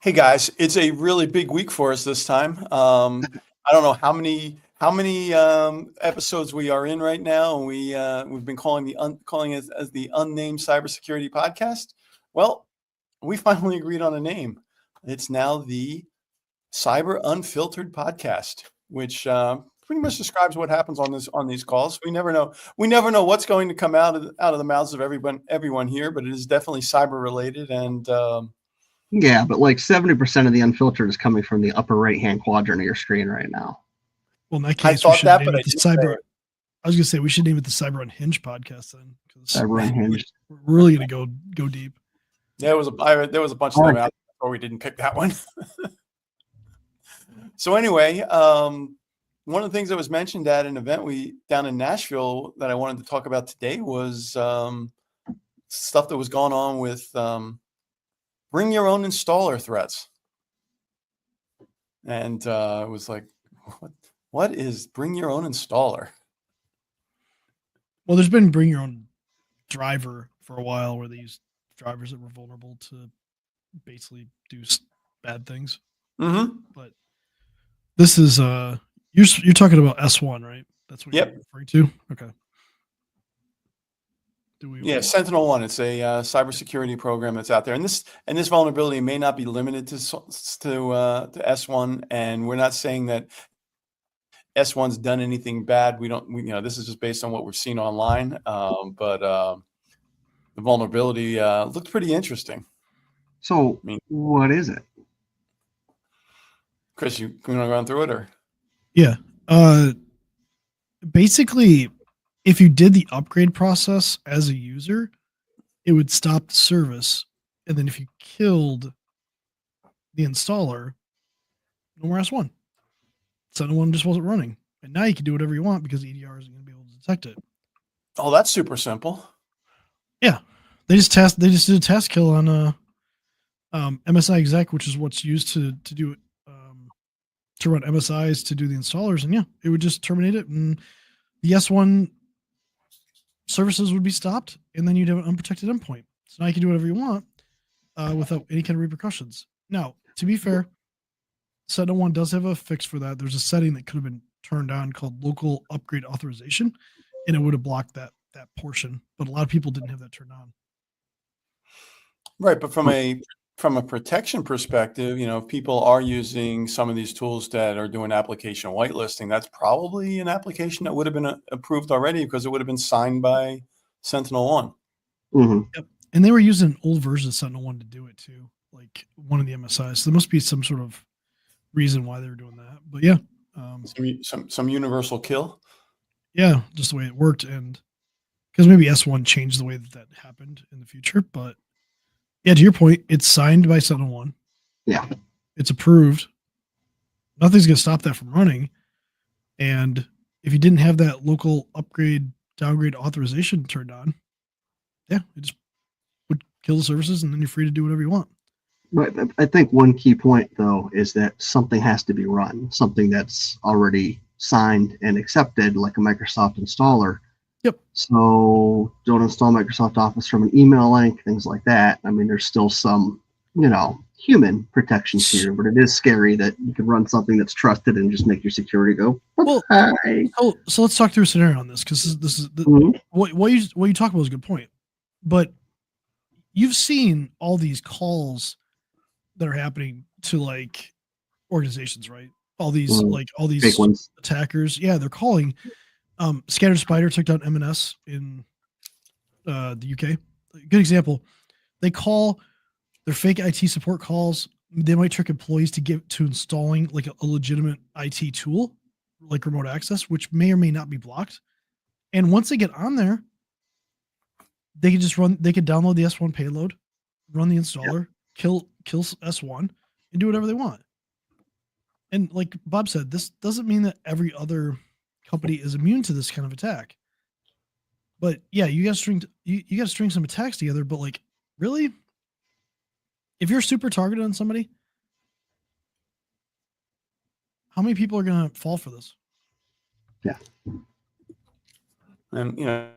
Hey guys, it's a really big week for us this time. I don't know how many episodes we are in right now. We've been calling it as the Unnamed Cybersecurity Podcast. Well, we finally agreed on a name. It's now the Cyber Unfiltered Podcast, which pretty much describes what happens on these calls. We never know. We never know what's going to come out of the mouths of everyone here, but it is definitely cyber related and. Yeah, but like 70% of the unfiltered is coming from the upper right-hand quadrant of your screen right now. Well, in that I case, we thought should that, name but I it the didn't say Cyber. it. I was gonna say we should name it the Cyber Unhinged podcast then, because Cyber Unhinged. we're really gonna go deep. There was a bunch of them out before we didn't pick that one. So anyway, one of the things that was mentioned at an event down in Nashville that I wanted to talk about today was stuff that was going on with bring your own installer threats. And it was like, what is bring your own installer? Well, there's been bring your own driver for a while, where they use drivers that were vulnerable to basically do bad things. Mm-hmm. But this is you're talking about S1, right? That's what Yep. you're referring to. Okay. Yeah, Sentinel-1. It's a cybersecurity program that's out there, and this vulnerability may not be limited to S1. And we're not saying that S1's done anything bad. This is just based on what we've seen online. But the vulnerability looked pretty interesting. So, what is it? Chris, you want to run through it, or? Yeah. Basically, if you did the upgrade process as a user, it would stop the service. And then if you killed the installer, no more S1. Sentinel-1 just wasn't running. And now you can do whatever you want because EDR isn't going to be able to detect it. Oh, that's super simple. Yeah. They just did a test kill on MSI exec, which is what's used to do it, to run MSIs to do the installers. And yeah, it would just terminate it, and the S1 services would be stopped, and then you'd have an unprotected endpoint. So now you can do whatever you want without any kind of repercussions. Now, to be fair, Sentinel-1 does have a fix for that. There's a setting that could have been turned on called local upgrade authorization, and it would have blocked that portion. But a lot of people didn't have that turned on. Right, but from a protection perspective, if people are using some of these tools that are doing application whitelisting, that's probably an application that would have been approved already because it would have been signed by Sentinel-1. Mm-hmm. Yep. And they were using an old version of Sentinel-1 to do it too, like one of the MSIs. So there must be some sort of reason why they were doing that. But yeah. Some universal kill? Yeah, just the way it worked. And because maybe S1 changed the way that happened in the future. But yeah, to your point, it's signed by Sentinel-1. Yeah. It's approved. Nothing's going to stop that from running. And if you didn't have that local upgrade, downgrade authorization turned on, yeah, it just would kill the services, and then you're free to do whatever you want. Right. I think one key point, though, is that something has to be run, something that's already signed and accepted, like a Microsoft installer. Yep. So don't install Microsoft Office from an email link, things like that. I mean, there's still some, human protections here, but it is scary that you can run something that's trusted and just make your security go. Well, so let's talk through a scenario on this, because this is what you talk about is a good point. But you've seen all these calls that are happening to like organizations, right? All these fake ones. Attackers. Yeah, they're calling. Scattered Spider took down M&S in the UK. Good example. They call their fake IT support calls. They might trick employees to installing like a legitimate IT tool, like remote access, which may or may not be blocked. And once they get on there, they can just run. They could download the S1 payload, run the installer, kill S1, and do whatever they want. And like Bob said, this doesn't mean that every other company is immune to this kind of attack. But yeah, you got to string some attacks together. But like, really, if you're super targeted on somebody, how many people are going to fall for this? Yeah. And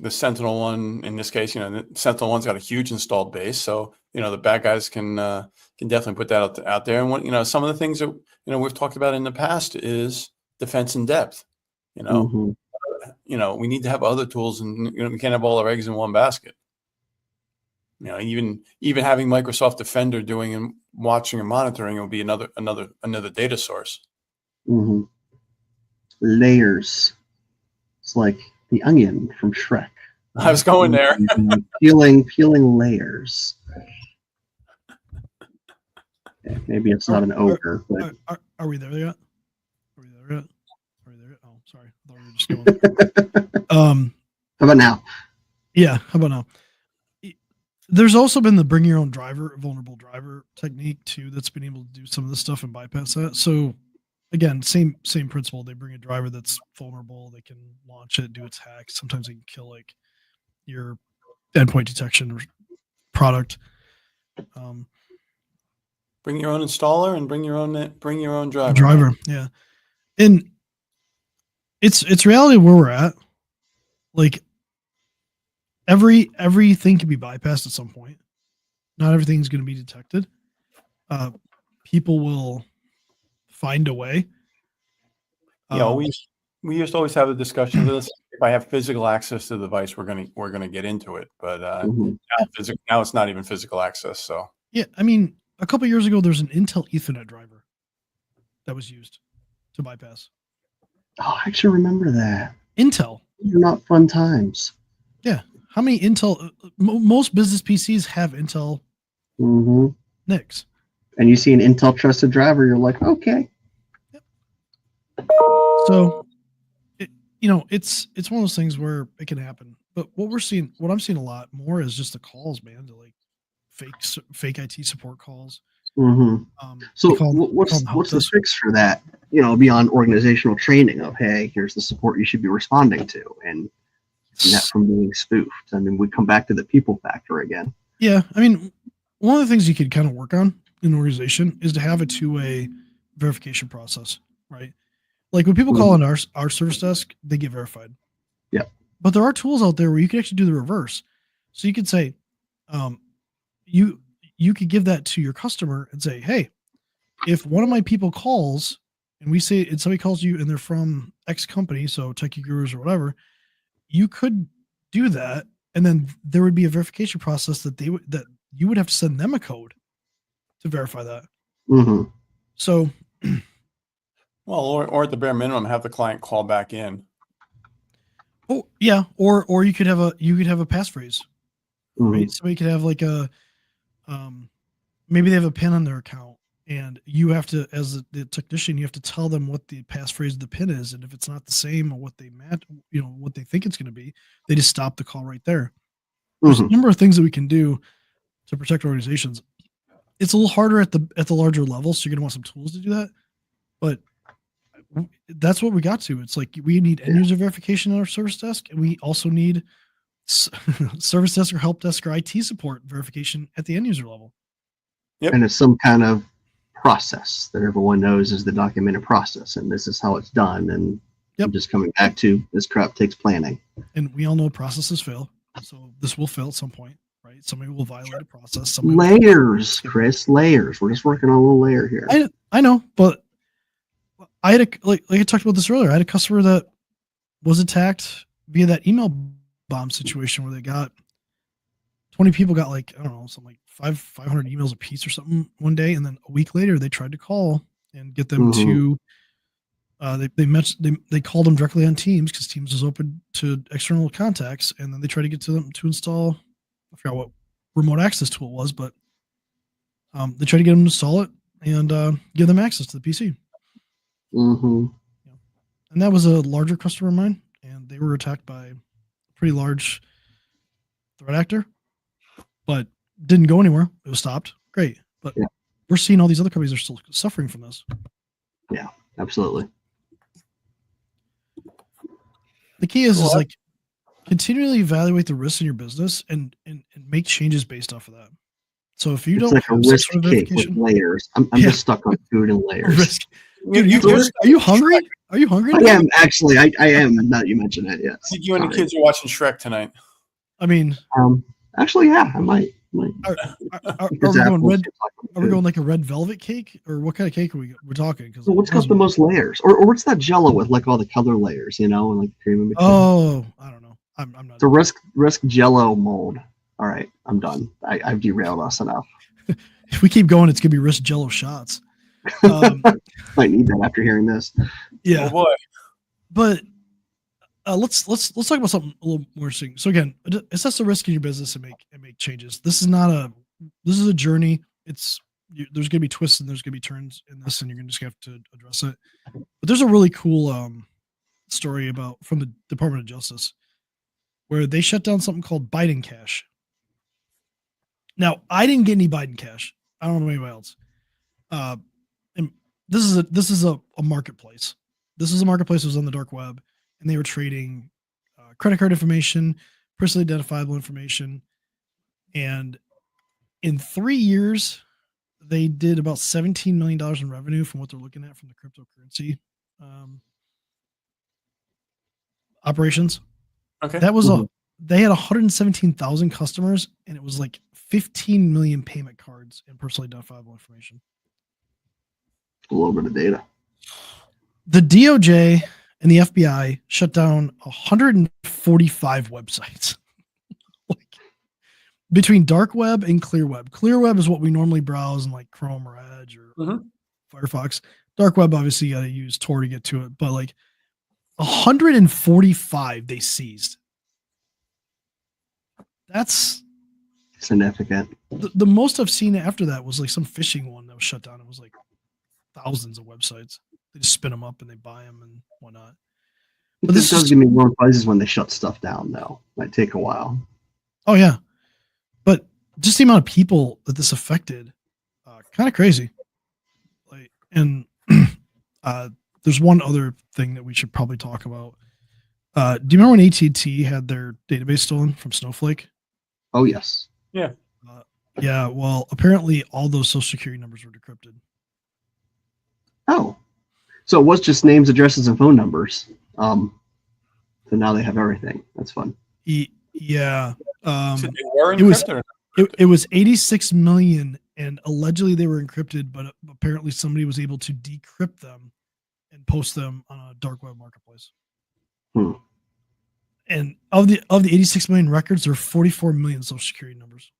the Sentinel one in this case, the Sentinel one's got a huge installed base, so the bad guys can definitely put that out there. And some of the things that we've talked about in the past is defense in depth. Mhm. We need to have other tools, and we can't have all our eggs in one basket. Even having Microsoft Defender doing and watching and monitoring will be another data source. Mhm. Layers. It's like the onion from Shrek. I was going there. Peeling layers. Yeah, maybe it's not an ogre, but Are we there yet? Are we there yet? Oh, sorry. I thought we were just going. How about now? Yeah. How about now? There's also been the bring your own driver, vulnerable driver technique too. That's been able to do some of this stuff and bypass that. So again, same principle. They bring a driver that's vulnerable. They can launch it, do its hack. Sometimes they can kill like your endpoint detection product. Bring your own installer and bring your own driver. Driver, yeah. And it's reality where we're at. Like everything can be bypassed at some point. Not everything's going to be detected. People will find a way. We used to always have a discussion with this. If I have physical access to the device, we're gonna get into it. But now it's not even physical access. So yeah, I mean, a couple of years ago, there's an Intel Ethernet driver that was used to bypass. Oh, I actually remember that. Intel. They're not fun times. Yeah. How many Intel? Most business PCs have Intel NICs. And you see an Intel trusted driver, you're like, okay. Yep. So, it's one of those things where it can happen. But what I'm seeing a lot more is just the calls, man, to like fake IT support calls. So what's the fix for that? Beyond organizational training of, hey, here's the support you should be responding to, and that from being spoofed. I mean, we come back to the people factor again. Yeah, I mean, one of the things you could kind of work on in an organization is to have a two-way verification process, right? Like when people call on our service desk, they get verified. Yeah. But there are tools out there where you can actually do the reverse. So you could say, you could give that to your customer and say, hey, if one of my people calls and somebody calls you and they're from X company, so Techie Gurus or whatever, you could do that. And then there would be a verification process that you would have to send them a code to verify that. So, well, or at the bare minimum, have the client call back in. Oh yeah. Or you could have a passphrase, right? Somebody could have like a, maybe they have a PIN on their account, and you have to, as the technician, you have to tell them what the passphrase of the PIN is, and if it's not the same or what they what they think it's going to be, they just stop the call right there. There's a number of things that we can do to protect organizations. It's a little harder at the larger level, so you're going to want some tools to do that. But that's what we got to. It's like we need end user verification on our service desk, and we also need service desk or help desk or IT support verification at the end user level. Yep. And it's some kind of process that everyone knows is the documented process, and this is how it's done. And I'm just coming back to this crap takes planning. And we all know processes fail, so this will fail at some point, right? Somebody will violate a process. Layers, Chris, layers. We're just working on a little layer here. I know, but I had like I talked about this earlier. I had a customer that was attacked via that email bomb situation where they got 20 people got like, I don't know, something like 500 emails a piece or something one day, and then a week later they tried to call and get them to they called them directly on Teams because Teams was open to external contacts, and then they tried to get to them to install, I forgot what remote access tool it was, but they tried to get them to install it and give them access to the PC. And that was a larger customer of mine, and they were attacked by a pretty large threat actor, but didn't go anywhere. It was stopped. Great. But we're seeing all these other companies are still suffering from this. Yeah, absolutely. The key is like continually evaluate the risks in your business and make changes based off of that. So if you don't like a risk cake with layers, I'm just stuck on food and layers. Dude, are you hungry? Are you hungry? I now? am actually. I am. Now that you mention it, yes. I think you and the Sorry. kids are watching Shrek tonight. I mean, Actually, yeah, I might. are Because we going apples red? are talking Are we food. going like a red velvet cake, or what kind of cake are we're talking? Because So what's got the most layers, or what's that Jello with like all the color layers, and like cream in between? Oh, I don't know. I'm not. It's a risk Jello mold. All right, I'm done. I've derailed us enough. If we keep going, it's gonna be wrist Jello shots. Might need that after hearing this. Yeah. Oh boy. But let's talk about something a little more interesting. So again, assess the risk in your business and make changes. This is a journey. There's going to be twists and there's going to be turns in this, and you're going to just have to address it. But there's a really cool story from the Department of Justice where they shut down something called Biden Cash. Now, I didn't get any Biden Cash. I don't know anybody else. And this is a marketplace. This is a marketplace that was on the dark web, and they were trading credit card information, personally identifiable information, and in 3 years, they did about $17 million in revenue from what they're looking at from the cryptocurrency operations. Okay. That was they had 117,000 customers, and it was like 15 million payment cards and personally identifiable information. A little bit of data. The DOJ and the FBI shut down 145 websites. Like, between dark web and clear web. Clear web is what we normally browse in like Chrome or Edge or Firefox. Dark web, obviously, you got to use Tor to get to it, but like 145 they seized. That's significant. The most I've seen after that was like some phishing one that was shut down. It was like thousands of websites. They just spin them up and they buy them and whatnot. But this does give me warm fuzzies when they shut stuff down, though. Might take a while. Oh yeah, but just the amount of people that this affected, kind of crazy. Like, and there's one other thing that we should probably talk about. Do you remember when AT&T had their database stolen from Snowflake? Oh yes. Yeah. Yeah. Well, apparently all those social security numbers were decrypted. Oh, so it was just names, addresses, and phone numbers. So now they have everything. That's fun. Yeah. So they were encrypted. It was 86 million, and allegedly they were encrypted, but apparently somebody was able to decrypt them and post them on a dark web marketplace. And of the 86 million records, there are 44 million social security numbers.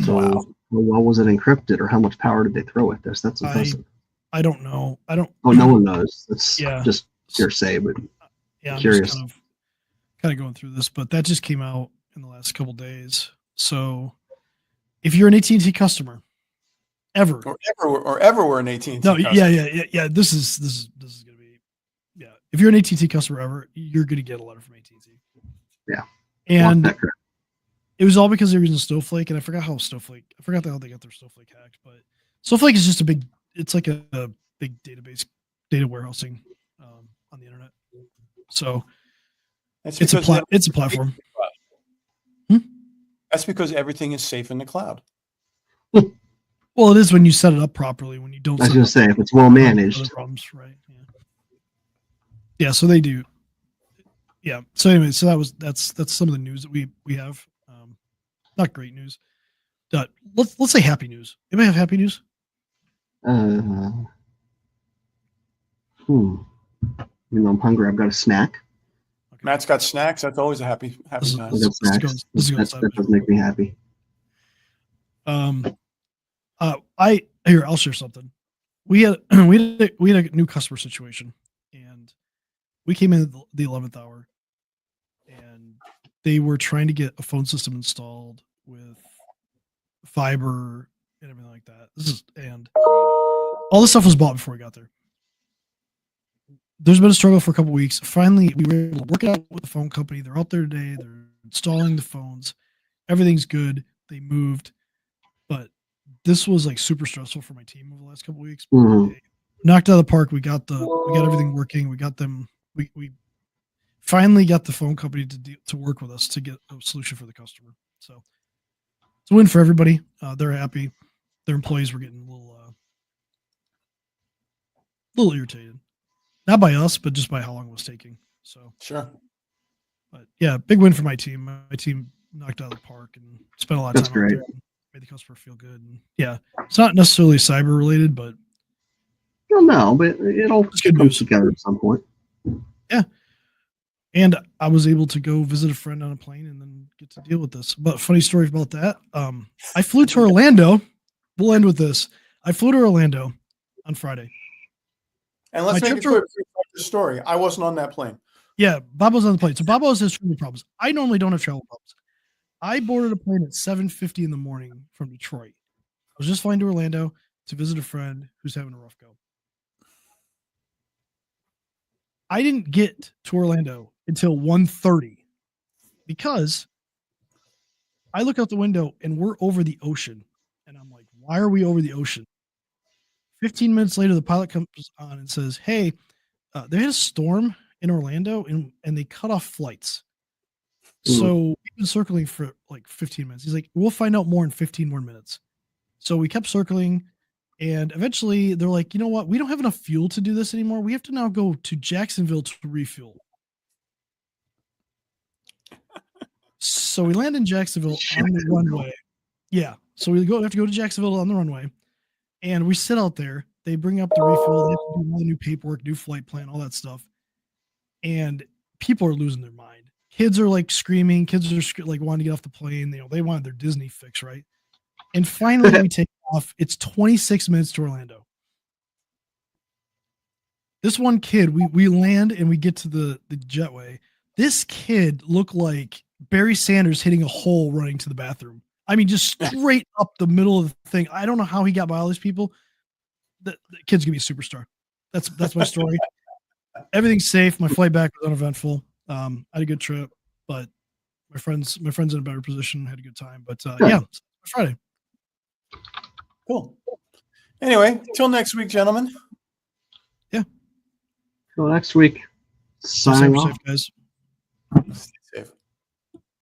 So how well was it encrypted, or how much power did they throw at this? That's impressive. I don't know. Oh, no one knows. It's just hearsay, but yeah, I'm curious. just kind of going through this, but that just came out in the last couple days. So if you're an AT&T customer, ever were an AT&T no, customer. yeah. This is gonna be If you're an AT&T customer ever, you're gonna get a letter from AT&T. Yeah, and it was all because they were using Snowflake, and I forgot how they got their Snowflake hacked. But Snowflake is just it's like a big database, data warehousing on the internet. So it's a platform. That's because everything is safe in the cloud. Well, it is when you set it up properly. When you don't, I was going to say, if it's well managed, problems, right? Yeah. So they do. Yeah. So anyway, that's some of the news that we have. Not great news. Let's say happy news. Anybody have happy news? Even though I'm hungry, I've got a snack. Okay. Matt's got snacks. That's always a happy time. That does make me happy. I'll share something. We had a new customer situation, and we came in at the 11th hour, and they were trying to get a phone system installed with fiber and everything like that. And all this stuff was bought before we got there. There's been a struggle for a couple weeks. Finally, we were able to work it out with the phone company. They're out there today. They're installing the phones. Everything's good. They moved, but this was like super stressful for my team over the last couple weeks. Mm-hmm. Knocked out of the park. We got everything working. We got them. We finally got the phone company to work with us to get a solution for the customer. So it's a win for everybody. They're happy. Their employees were getting a little irritated. not by us, but just by how long it was taking. So Sure. but yeah, big win for my team. My team knocked out of the park and spent a lot of That's time out great. there. And made the customer feel good. And yeah, it's not necessarily cyber related, but Well, no, but it'll it's good come news. together at some point. Yeah. And I was able to go visit a friend on a plane and then get to deal with this. But funny story about that. I flew to Orlando. We'll end with this. I flew to Orlando on Friday. And let's My make it trip quick for the story. I wasn't on that plane. Yeah, Bob was on the plane. So Bob always has travel problems. I normally don't have travel problems. I boarded a plane at 7:50 in the morning from Detroit. I was just flying to Orlando to visit a friend who's having a rough go. I didn't get to Orlando until 1:30 because I look out the window and we're over the ocean. And I'm like, why are we over the ocean? 15 minutes later, the pilot comes on and says, hey, they had a storm in Orlando and they cut off flights. So we've been circling for like 15 minutes. He's like, we'll find out more in 15 more minutes. So we kept circling. And eventually they're like, you know what? We don't have enough fuel to do this anymore. We have to now go to Jacksonville to refuel. So we land in Jacksonville on the runway. Yeah. So we have to go to Jacksonville on the runway. And we sit out there. They bring up the refuel. They have to do all the new paperwork, new flight plan, all that stuff. And people are losing their mind. Kids are like screaming. Kids are like wanting to get off the plane. They wanted their Disney fix, right? And finally we take off. It's 26 minutes to Orlando. This one kid, we land and we get to the jetway. This kid looked like Barry Sanders hitting a hole running to the bathroom. I mean, just straight up the middle of the thing. I don't know how he got by all these people. The kid's gonna be a superstar. That's my story. Everything's safe. My flight back was uneventful. I had a good trip, but my friends in a better position, had a good time. But yeah, Friday. Cool. Anyway, till next week, gentlemen. Till next week. Signing off. Safe, guys.